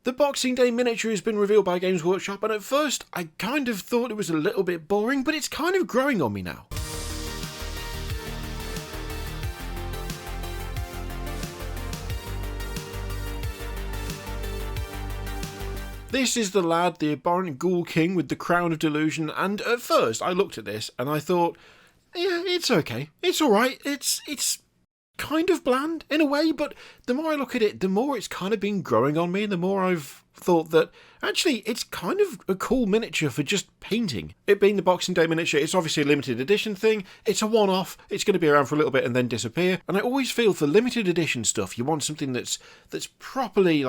The Boxing Day miniature has been revealed by Games Workshop, and at first I kind of thought it was a little bit boring, but it's kind of growing on me now. This is the lad, the Abhorrant Ghoul King with the Crown of Delusion, and at first I looked at this and I thought, yeah, it's okay, it's alright, it's kind of bland in a way, but the more I look at it, the more it's kind of been growing on me, and the more I've thought that actually it's kind of a cool miniature for just painting. It being the Boxing Day miniature, it's obviously a limited edition thing, it's a one-off, it's going to be around for a little bit and then disappear, and I always feel for limited edition stuff you want something that's properly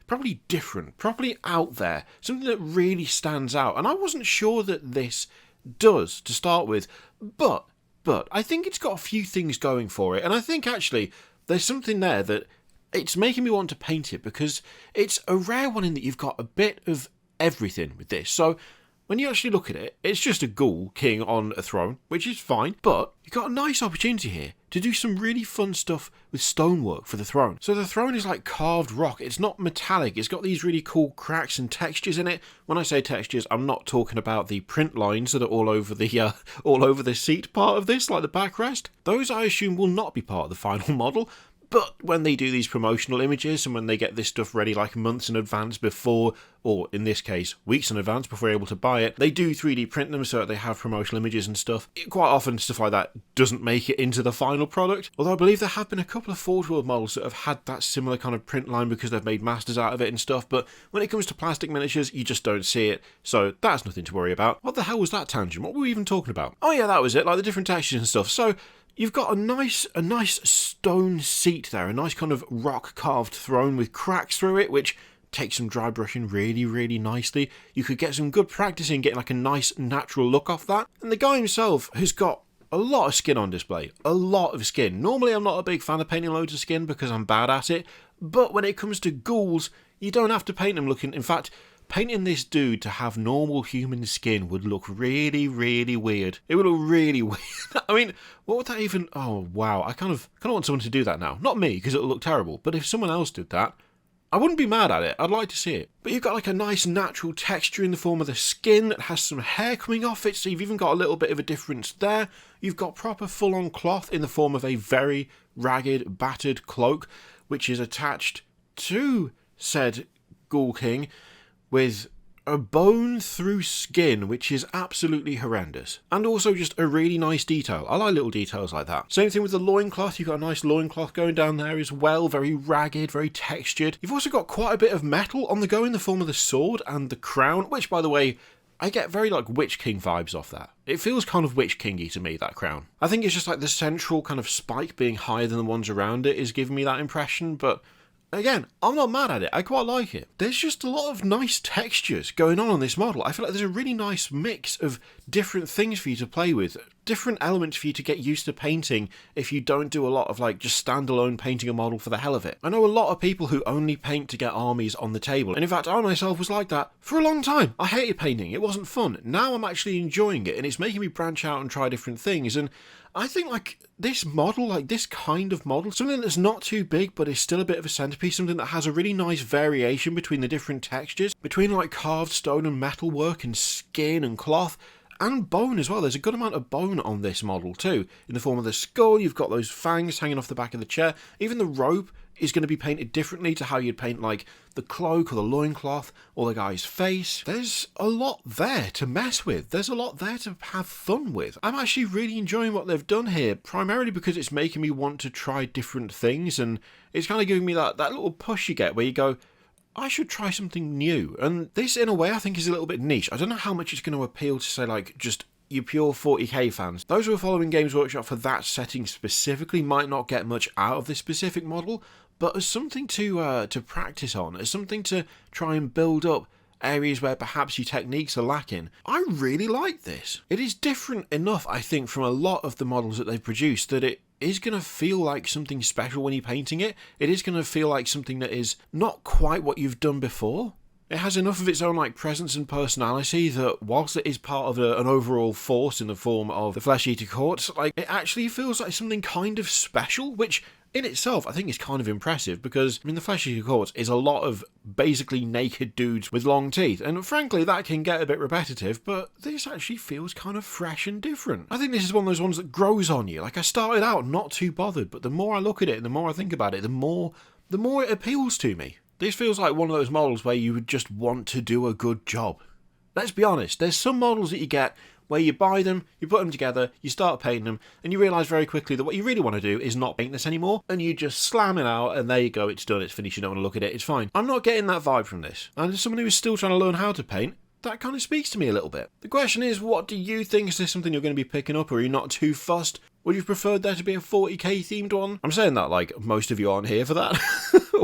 probably different, properly out there, something that really stands out, and I wasn't sure that this does to start with, but I think it's got a few things going for it, and I think actually there's something there that it's making me want to paint it, because it's a rare one in that you've got a bit of everything with this. So when you actually look at it, it's just a Ghoul King on a throne, which is fine, but you've got a nice opportunity here to do some really fun stuff with stonework for the throne. So the throne is like carved rock, it's not metallic, it's got these really cool cracks and textures in it. When I say textures, I'm not talking about the print lines that are all over the seat part of this, like the backrest. Those I assume will not be part of the final model. But when they do these promotional images and when they get this stuff ready like months in advance before, or in this case, weeks in advance before you're able to buy it, they do 3D print them so that they have promotional images and stuff. Quite often stuff like that doesn't make it into the final product, although I believe there have been a couple of Forge World models that have had that similar kind of print line because they've made masters out of it and stuff, but when it comes to plastic miniatures, you just don't see it, so that's nothing to worry about. What the hell was that tangent? What were we even talking about? Oh yeah, that was it, like the different textures and stuff. So you've got a nice stone seat there, a nice kind of rock carved throne with cracks through it, which takes some dry brushing really nicely. You could get some good practice in getting like a nice natural look off that. And the guy himself has got a lot of skin on display, a lot of skin. Normally I'm not a big fan of painting loads of skin because I'm bad at it, but when it comes to ghouls, you don't have to paint them looking, in fact, painting this dude to have normal human skin would look really weird. It would look really weird. I mean, what would that even... Oh, wow. I kind of want someone to do that now. Not me, because it would look terrible. But if someone else did that, I wouldn't be mad at it. I'd like to see it. But you've got like a nice natural texture in the form of the skin that has some hair coming off it. So you've even got a little bit of a difference there. You've got proper full-on cloth in the form of a very ragged, battered cloak, which is attached to said Ghoul King with a bone through skin, which is absolutely horrendous. And also just a really nice detail. I like little details like that. Same thing with the loincloth. You've got a nice loincloth going down there as well. Very ragged, very textured. You've also got quite a bit of metal on the go in the form of the sword and the crown, which, by the way, I get very like Witch King vibes off that. It feels kind of Witch King-y to me, that crown. I think it's just like the central kind of spike being higher than the ones around it is giving me that impression, but again, I'm not mad at it, I quite like it. There's just a lot of nice textures going on this model. I feel like there's a really nice mix of different things for you to play with, different elements for you to get used to painting if you don't do a lot of like just standalone painting a model for the hell of it. I know a lot of people who only paint to get armies on the table, and in fact I myself was like that for a long time. I hated painting, it wasn't fun. Now I'm actually enjoying it and it's making me branch out and try different things, and I think like this model, like this kind of model, something that's not too big but is still a bit of a centerpiece, something that has a really nice variation between the different textures, between like carved stone and metal work and skin and cloth, and bone as well. There's a good amount of bone on this model too, in the form of the skull. You've got those fangs hanging off the back of the chair. Even the robe is going to be painted differently to how you'd paint like the cloak or the loincloth or the guy's face. There's a lot there to mess with. There's a lot there to have fun with. I'm actually really enjoying what they've done here, primarily because it's making me want to try different things, and it's kind of giving me that little push you get where you go, I should try something new. And this, in a way, I think is a little bit niche. I don't know how much it's going to appeal to, say, like, just you pure 40k fans. Those who are following Games Workshop for that setting specifically might not get much out of this specific model, but as something to practice on, as something to try and build up areas where perhaps your techniques are lacking, I really like this. It is different enough, I think, from a lot of the models that they've produced that it is going to feel like something special when you're painting it. It is going to feel like something that is not quite what you've done before. It has enough of its own like presence and personality that whilst it is part of an overall force in the form of the Flesh Eater Courts, like it actually feels like something kind of special, which in itself, I think it's kind of impressive because, I mean, the Flesh Eater Corpse is a lot of basically naked dudes with long teeth, and frankly, that can get a bit repetitive, but this actually feels kind of fresh and different. I think this is one of those ones that grows on you. Like, I started out not too bothered, but the more I look at it and the more I think about it, the more it appeals to me. This feels like one of those models where you would just want to do a good job. Let's be honest, there's some models that you get where you buy them, you put them together, you start painting them, and you realise very quickly that what you really want to do is not paint this anymore, and you just slam it out, and there you go, it's done, it's finished, you don't want to look at it, it's fine. I'm not getting that vibe from this. And as someone who is still trying to learn how to paint, that kind of speaks to me a little bit. The question is, what do you think? Is this something you're going to be picking up, or are you not too fussed? Would you have preferred there to be a 40k themed one? I'm saying that like most of you aren't here for that.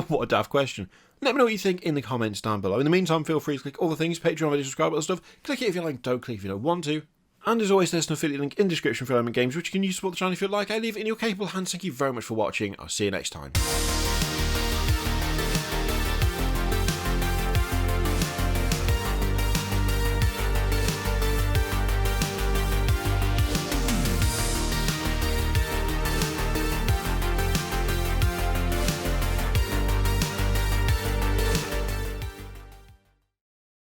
What a daft question. Let me know what you think in the comments down below. In the meantime, feel free to click all the things, Patreon, video, subscribe, all that stuff. Click it if you like, don't click if you don't want to. And as always, there's an affiliate link in the description for Element Games, which you can use to support the channel if you'd like. I leave it in your capable hands. Thank you very much for watching. I'll see you next time.